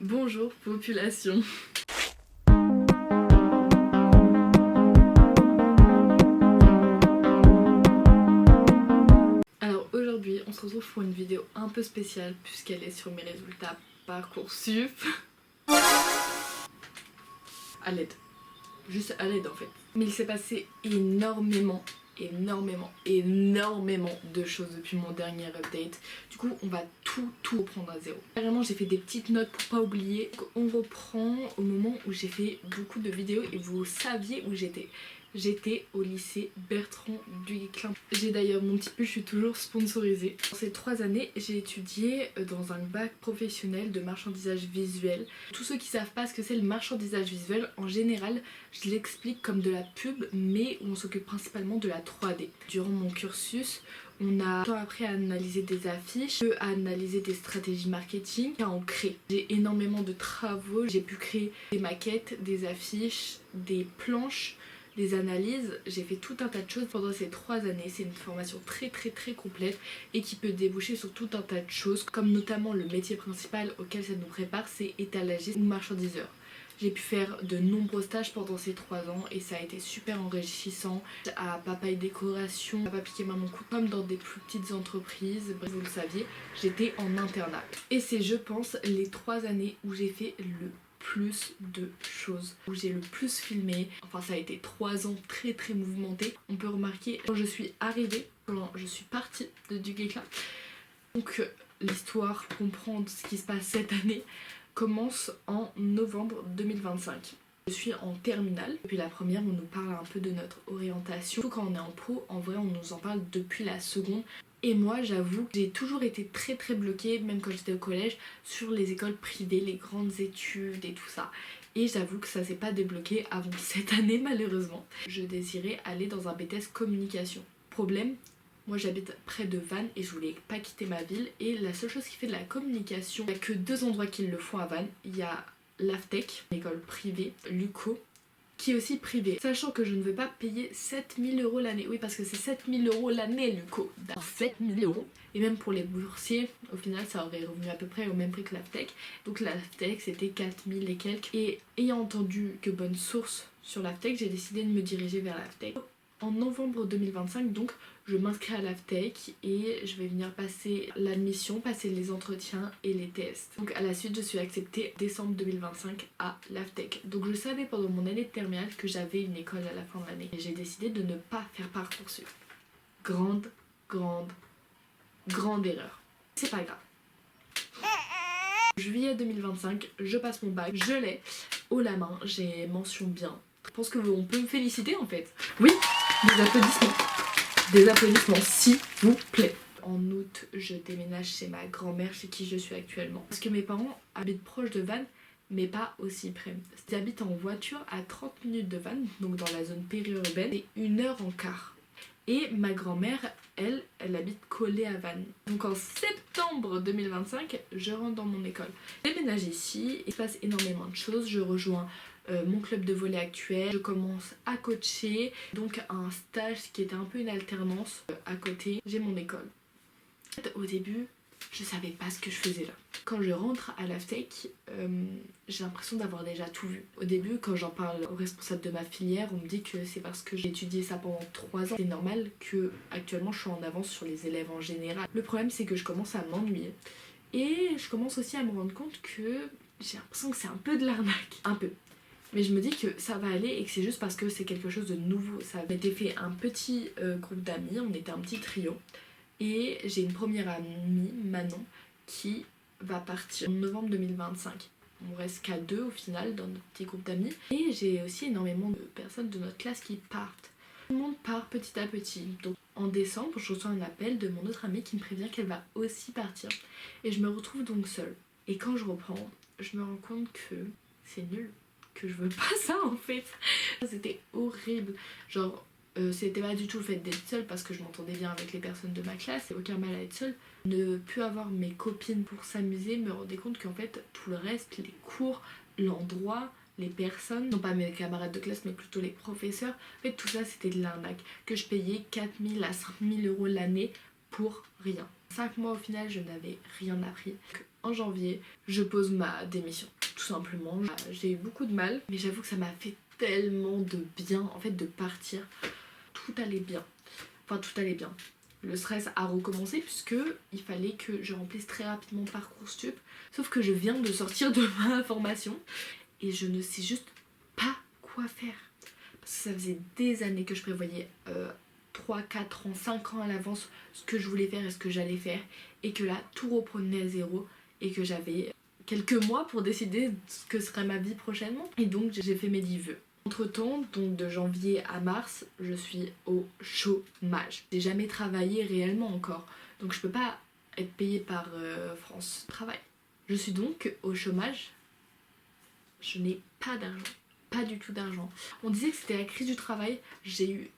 Bonjour population. Alors aujourd'hui on se retrouve pour une vidéo un peu spéciale puisqu'elle est sur mes résultats Parcoursup. À l'aide. Juste à l'aide en fait. Mais il s'est passé énormément de choses depuis mon dernier update. Du coup on va tout reprendre à zéro. Carrément j'ai fait des petites notes pour pas oublier. On reprend au moment où j'ai fait beaucoup de vidéos et vous saviez où j'étais. J'étais au lycée Bertrand du Guesclin. J'ai d'ailleurs mon petit pull, je suis toujours sponsorisée. Dans ces 3 années, j'ai étudié dans un bac professionnel de marchandisage visuel. Tous ceux qui savent pas ce que c'est le marchandisage visuel, en général, je l'explique comme de la pub, mais où on s'occupe principalement de la 3D. Durant mon cursus, on a appris à analyser des affiches, à analyser des stratégies marketing, à en créer. J'ai énormément de travaux, j'ai pu créer des maquettes, des affiches, des planches, des analyses, j'ai fait tout un tas de choses pendant ces 3 années. C'est une formation très complète et qui peut déboucher sur tout un tas de choses, comme notamment le métier principal auquel ça nous prépare, c'est étalagiste ou marchandiseur. J'ai pu faire de nombreux stages pendant ces 3 ans et ça a été super enrichissant. À Papaye Décoration, à Papier Maman Coup, comme dans des plus petites entreprises, bref, vous le saviez, j'étais en internat. Et c'est, je pense, les 3 années où j'ai fait le plus de choses, où j'ai le plus filmé. Enfin ça a été 3 ans très mouvementés. On peut remarquer quand je suis arrivée, quand je suis partie de du Guesclin. Donc l'histoire, comprendre ce qui se passe cette année commence en novembre 2025. Je suis en terminale. Depuis la première, on nous parle un peu de notre orientation. Surtout quand on est en pro, en vrai on nous en parle depuis la seconde. Et moi j'avoue que j'ai toujours été très bloquée, même quand j'étais au collège, sur les écoles privées, les grandes études et tout ça. Et j'avoue que ça s'est pas débloqué avant cette année malheureusement. Je désirais aller dans un BTS communication. Problème, moi j'habite près de Vannes et je voulais pas quitter ma ville. Et la seule chose qui fait de la communication, il n'y a que 2 endroits qui le font à Vannes. Il y a l'AFTEC, une école privée, l'UCO, qui est aussi privé. Sachant que je ne veux pas payer 7000 € l'année. Oui, parce que c'est 7000 € l'année, Luco. 7000 €. Et même pour les boursiers, au final, ça aurait revenu à peu près au même prix que l'AFTEC. Donc l'AFTEC, c'était 4000 et quelques. Et ayant entendu que bonne source sur l'AFTEC, j'ai décidé de me diriger vers l'AFTEC. En novembre 2025, donc, je m'inscris à l'AFTEC et je vais venir passer l'admission, passer les entretiens et les tests. Donc à la suite, je suis acceptée décembre 2025 à l'AFTEC. Donc je savais pendant mon année de terminale que j'avais une école à la fin de l'année. Et j'ai décidé de ne pas faire Parcoursup. Grande erreur. C'est pas grave. Juillet 2025, je passe mon bac, je l'ai haut la main, j'ai mention bien. Je pense qu'on peut me féliciter en fait. Oui, des applaudissements. Des applaudissements, s'il vous plaît. En août, je déménage chez ma grand-mère, chez qui je suis actuellement. Parce que mes parents habitent proche de Vannes, mais pas aussi près. Ils habitent en voiture à 30 minutes de Vannes, donc dans la zone périurbaine, et 1 heure en car. Et ma grand-mère, elle habite collée à Vannes. Donc en septembre 2025, je rentre dans mon école. Je déménage ici, il se passe énormément de choses. Je rejoins mon club de volley actuel, je commence à coacher, donc un stage qui était un peu une alternance à côté, j'ai mon école. En fait, au début, je savais pas ce que je faisais là. Quand je rentre à l'AFTEC, j'ai l'impression d'avoir déjà tout vu. Au début, quand j'en parle au responsable de ma filière, on me dit que c'est parce que j'ai étudié ça pendant 3 ans. C'est normal que actuellement je suis en avance sur les élèves en général. Le problème, c'est que je commence à m'ennuyer. Et je commence aussi à me rendre compte que j'ai l'impression que c'est un peu de l'arnaque. Un peu. Mais je me dis que ça va aller et que c'est juste parce que c'est quelque chose de nouveau. Ça m'était fait un petit groupe d'amis, on était un petit trio. Et j'ai une première amie, Manon, qui va partir en novembre 2025. On reste qu'à 2 au final dans notre petit groupe d'amis. Et j'ai aussi énormément de personnes de notre classe qui partent. Tout le monde part petit à petit. Donc en décembre, je reçois un appel de mon autre amie qui me prévient qu'elle va aussi partir. Et je me retrouve donc seule. Et quand je reprends, je me rends compte que c'est nul. Que je veux pas ça en fait. C'était horrible. Genre c'était pas du tout le fait d'être seule parce que je m'entendais bien avec les personnes de ma classe, aucun mal à être seule. Ne plus avoir mes copines pour s'amuser, me rendais compte qu'en fait tout le reste, les cours, l'endroit, les personnes, non pas mes camarades de classe mais plutôt les professeurs, en fait tout ça c'était de l'arnaque. Que je payais 4000 à 5000 € l'année pour rien. 5 mois au final je n'avais rien appris. en janvier, je pose ma démission. Tout simplement, j'ai eu beaucoup de mal, mais j'avoue que ça m'a fait tellement de bien en fait de partir. Tout allait bien. Enfin tout allait bien. Le stress a recommencé puisque il fallait que je remplisse très rapidement Parcoursup. Sauf que je viens de sortir de ma formation et je ne sais juste pas quoi faire. Parce que ça faisait des années que je prévoyais 3, 4 ans, 5 ans à l'avance ce que je voulais faire et ce que j'allais faire. Et que là tout reprenait à zéro et que j'avais quelques mois pour décider ce que serait ma vie prochainement. Et donc j'ai fait mes 10 vœux. Entre temps, donc de janvier à mars, je suis au chômage. J'ai jamais travaillé réellement encore, donc je peux pas être payée par France Travail. Je suis donc au chômage, je n'ai pas d'argent, pas du tout d'argent. On disait que c'était la crise du travail, j'ai eu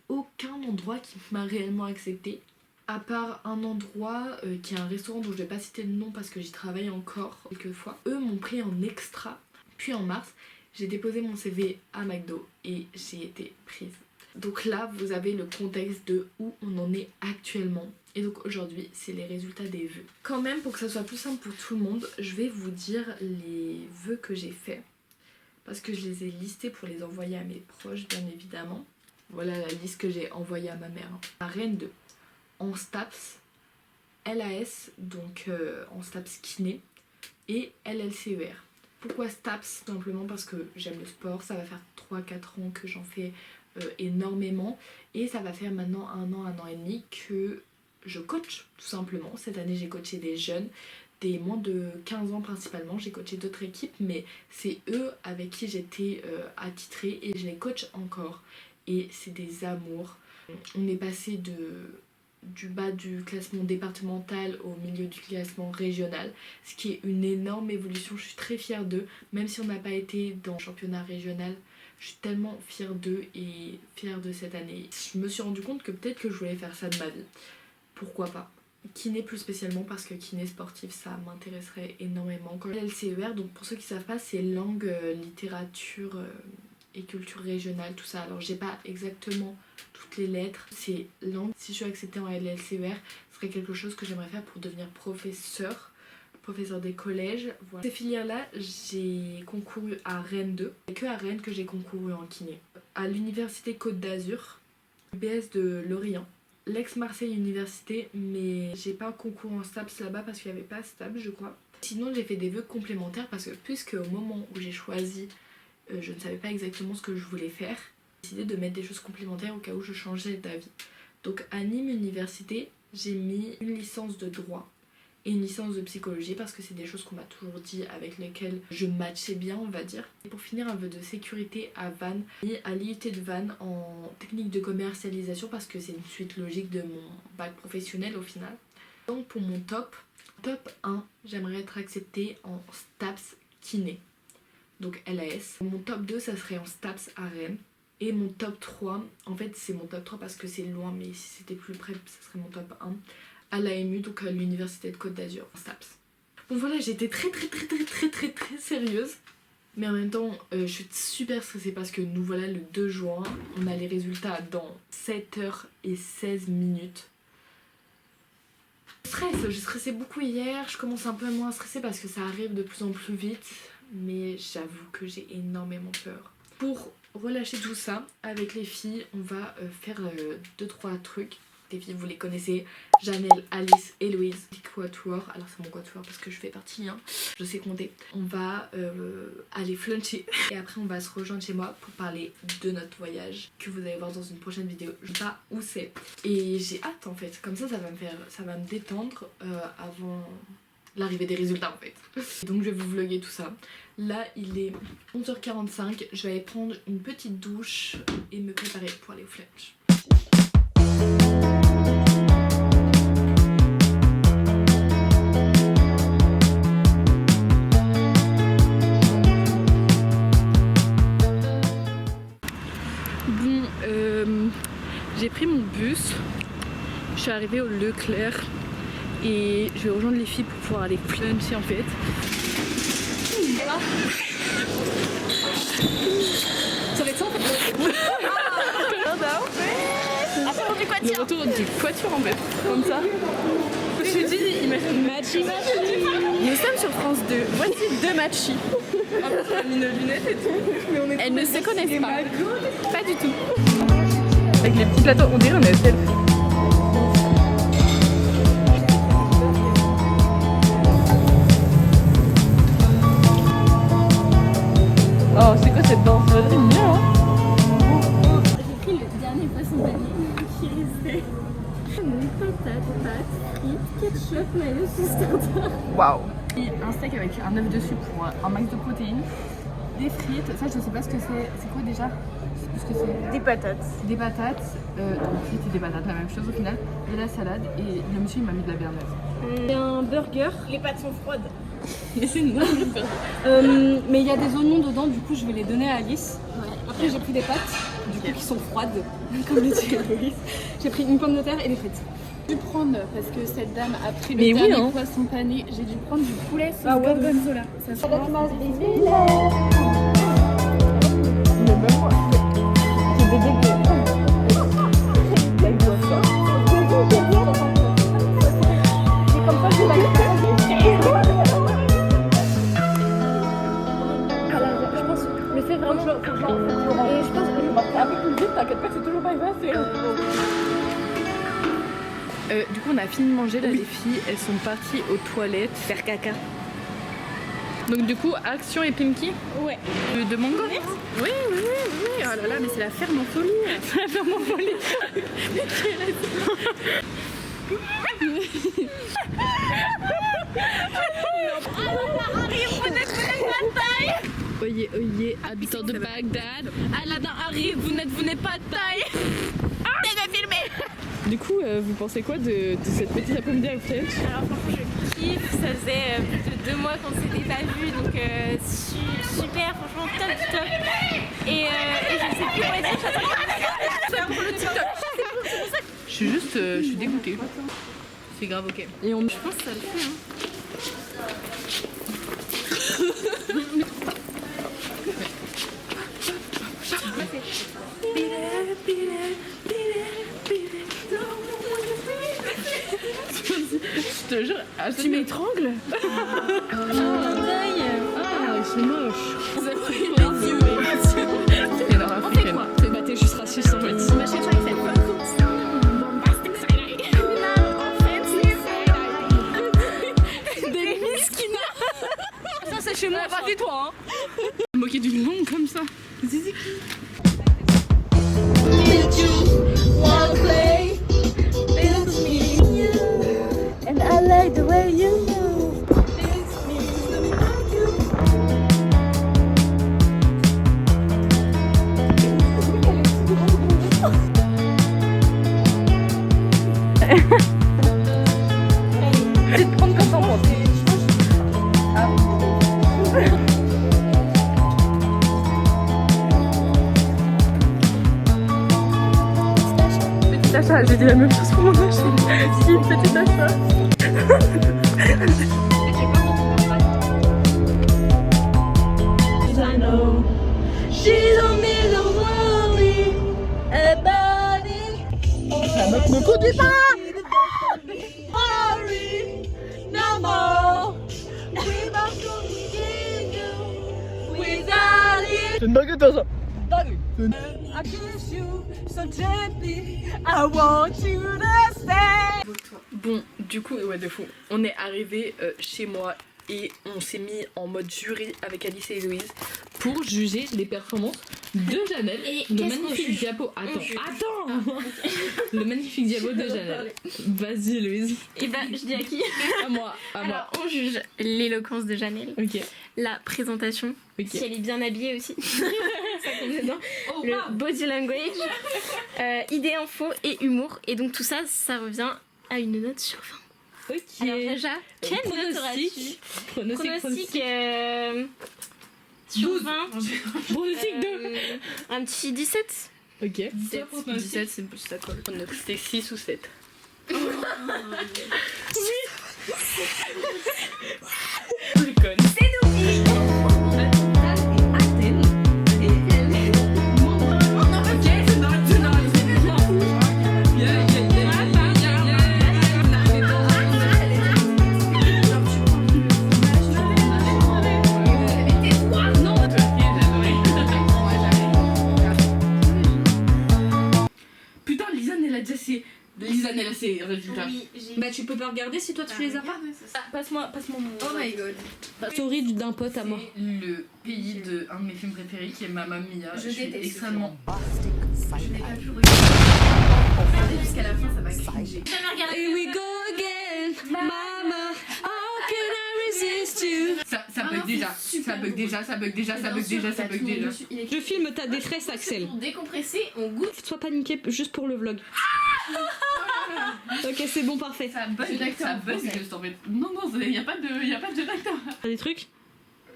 aucun endroit qui m'a réellement acceptée. À part un endroit qui est un restaurant dont je vais pas citer le nom parce que j'y travaille encore quelques fois. Eux m'ont pris en extra, puis en mars, j'ai déposé mon CV à McDo et j'ai été prise. Donc là, vous avez le contexte de où on en est actuellement. Et donc aujourd'hui, c'est les résultats des vœux. Quand même, pour que ça soit plus simple pour tout le monde, je vais vous dire les vœux que j'ai faits. Parce que je les ai listés pour les envoyer à mes proches, bien évidemment. Voilà la liste que j'ai envoyée à ma mère. À Rennes 2, en STAPS, LAS, donc en STAPS kiné, et LLCER. Pourquoi STAPS? Simplement parce que j'aime le sport, ça va faire 3-4 ans que j'en fais énormément et ça va faire maintenant 1 an et demi que je coach tout simplement. Cette année j'ai coaché des jeunes, des moins de 15 ans principalement, j'ai coaché d'autres équipes mais c'est eux avec qui j'étais attitrée et je les coach encore et c'est des amours. On est passé du bas du classement départemental au milieu du classement régional, ce qui est une énorme évolution. Je suis très fière d'eux, même si on n'a pas été dans le championnat régional, je suis tellement fière d'eux et fière de cette année. Je me suis rendu compte que peut-être que je voulais faire ça de ma vie, pourquoi pas. Kiné plus spécialement parce que kiné sportif ça m'intéresserait énormément. Quand LCER, donc pour ceux qui savent pas, c'est langue, littérature et culture régionale, tout ça. Alors j'ai pas exactement toutes les lettres, c'est langue. Si je suis acceptée en LLCER, ce serait quelque chose que j'aimerais faire pour devenir professeur des collèges. Voilà. Ces filières-là, j'ai concouru à Rennes 2. C'est que à Rennes que j'ai concouru en kiné. À l'université Côte d'Azur, BS de Lorient, l'ex-Marseille Université, mais j'ai pas concouru en STAPS là-bas parce qu'il n'y avait pas STAPS, je crois. Sinon, j'ai fait des vœux complémentaires parce que puisque au moment où j'ai choisi, je ne savais pas exactement ce que je voulais faire, j'ai décidé de mettre des choses complémentaires au cas où je changeais d'avis. Donc à Nîmes Université, j'ai mis une licence de droit et une licence de psychologie parce que c'est des choses qu'on m'a toujours dit avec lesquelles je matchais bien, on va dire. Et pour finir, un vœu de sécurité à Vannes, à l'IUT de Vannes en technique de commercialisation parce que c'est une suite logique de mon bac professionnel au final. Donc pour mon top 1, j'aimerais être acceptée en STAPS kiné, donc LAS. Mon top 2, ça serait en STAPS à Rennes. Et mon top 3, en fait c'est mon top 3 parce que c'est loin, mais si c'était plus près, ça serait mon top 1. À l'AMU, donc à l'université de Côte d'Azur, en STAPS. Bon voilà, j'ai été très sérieuse. Mais en même temps, je suis super stressée parce que nous voilà le 2 juin. On a les résultats dans 7h16. J'ai stressé beaucoup hier. Je commence un peu moins à stresser parce que ça arrive de plus en plus vite. Mais j'avoue que j'ai énormément peur. Pour relâcher tout ça, avec les filles, on va faire 2-3 trucs. Les filles, vous les connaissez, Janelle, Alice, Héloïse, quatuor. Alors c'est mon quatuor parce que je fais partie, hein. Je sais compter. On va aller fluncher et après on va se rejoindre chez moi pour parler de notre voyage que vous allez voir dans une prochaine vidéo. Je sais pas où c'est et j'ai hâte en fait. Comme ça va me détendre avant l'arrivée des résultats en fait. Donc je vais vous vlogger tout ça. Là il est 11h45, je vais aller prendre une petite douche et me préparer pour aller au flunch. J'ai pris mon bus, je suis arrivée au Leclerc et je vais rejoindre les filles pour pouvoir aller fluncher en fait. Ça va être ça en fait. Le retour du quatuor en fait, comme ça. je dis, imagine Machi. Nous sommes sur France 2. Voici deux Machi. On a mis nos lunettes et tout. Elles ne se connaissent pas. Pas du tout. Avec les petits plateaux, on dirait on est à selfie. Oh, c'est quoi cette danse? C'est mieux, hein? J'ai pris le dernier poisson vanille qui restait. Patates, pâtes, frites, ketchup, mayo, sauce tartare. Waouh! Un steak avec un œuf dessus pour un max de protéines. Des frites, ça je sais pas ce que c'est. C'est quoi déjà? Je sais plus ce que c'est. Des patates. Des patates, donc frites et des patates, la même chose au final. Et la salade, et le monsieur il m'a mis de la béarnaise. Et un burger. Les pâtes sont froides. Mais c'est une Mais il y a des oignons dedans, du coup je vais les donner à Alice. Après j'ai pris des pâtes, du coup qui sont froides, comme le dit Alice. J'ai pris une pomme de terre et des frites. J'ai dû prendre, parce que cette dame a pris le dernier poisson pané, j'ai dû prendre du poulet sauce gorgonzola. Ça se Du coup on a fini de manger là, les filles elles sont parties aux toilettes faire caca. donc du coup Action et Pinky Ouais. de Mango. Oui. Oh là là mais c'est la ferme en folie. C'est la ferme en folie. Oyez, habitant de Bagdad. Aladdin arrive, vous n'êtes pas de taille. Du coup, vous pensez quoi de cette petite après-midi à French? Alors franchement je kiffe, ça faisait plus de 2 mois qu'on s'était pas vus, donc super, franchement top. Et je sais plus quoi dire, j'attends pour le TikTok. Je suis dégoûtée. C'est grave ok. Et je pense que ça le fait Je te jure, tu m'étrangles? Ils sont moches. Vous avez pris c'est leur africaine. Bah t'es juste raciste en fait. Bah, je sais pas, il fait quoi? Des miskina. Ça c'est chez moi, pas chez toi hein. Moquer d'une langue comme ça. Zizi. And I like the way you move. C'est de prendre comme ça en compte. Petit achat, j'ai dit la même chose pour mon achat. Si, petit achat. I know she don't need to worry about it. La meuf ne conduit pas. Worry no more. We both continue without it. C'est une baguette dans ça. I kiss you so gently. I want you to stay. Bon, du coup, ouais, de fou. On est arrivé chez moi et on s'est mis en mode jury avec Alice et Héloïse pour juger les performances de Janelle. Et le qu'est-ce qu'on magnifique juge? diapo. Attends Le magnifique diapo de Janelle. Vas-y, Héloïse. Et bah je dis à qui? À moi. Alors on juge l'éloquence de Janelle, Ok. la présentation, Ok. si elle est bien habillée aussi, ça compte dedans, le body language, idée info et humour. Et donc tout ça, ça revient à une note sur 20. Ok. Alors déjà, quelle note auras-tu? Pronostic sur 12. 20. Pronostic 2. Un petit 17. Ok. 17, ça colle. C'était 6 ou 7. ces résultats. Oui, j'ai. Bah tu peux pas regarder si toi tu les as pas. Passe-moi mon. Oh my god. Story d'un pote à moi. C'est le pays de un de mes films préférés qui est Mamma Mia. Je suis déteste extrêmement. Je l'ai pas toujours regardé jusqu'à la fin, ça va cringer. Jamais regardé. Here we go again, mama. How can I resist you? Ça bug déjà. Ça bug déjà. Ça bug déjà. Je filme ta détresse, Axel. Pour décompresser, on goûte. Sois paniqué juste pour le vlog. Ok, c'est bon, parfait. Ça bug juste en fait. Non, y a pas de jeu d'acteur. T'as des trucs?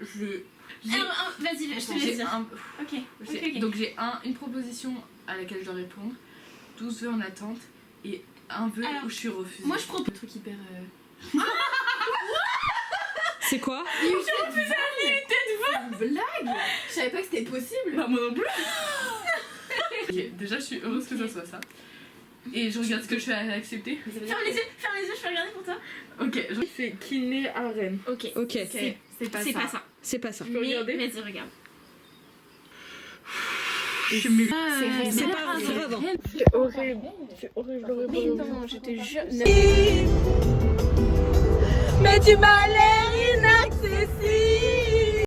Vas-y, je te laisse dire. Ok. Donc j'ai une proposition à laquelle je dois répondre, 12 vœux en attente et un vœu où je suis refusée. Moi je propose un truc hyper. C'est quoi? Une blague. Je savais pas que c'était possible. Bah, moi non plus. Ok, déjà je suis heureuse que ça soit ça. Et je regarde ce que je fais à accepter. Ferme les yeux, je peux regarder pour toi. Ok, je fais kiné à Rennes. Ok. Ok, C'est pas ça. c'est pas ça. peux regarder Vas-y, regarde. C'est pas grave. C'est horrible. Mais non, je te jure. Mais tu m'as l'air inaccessible.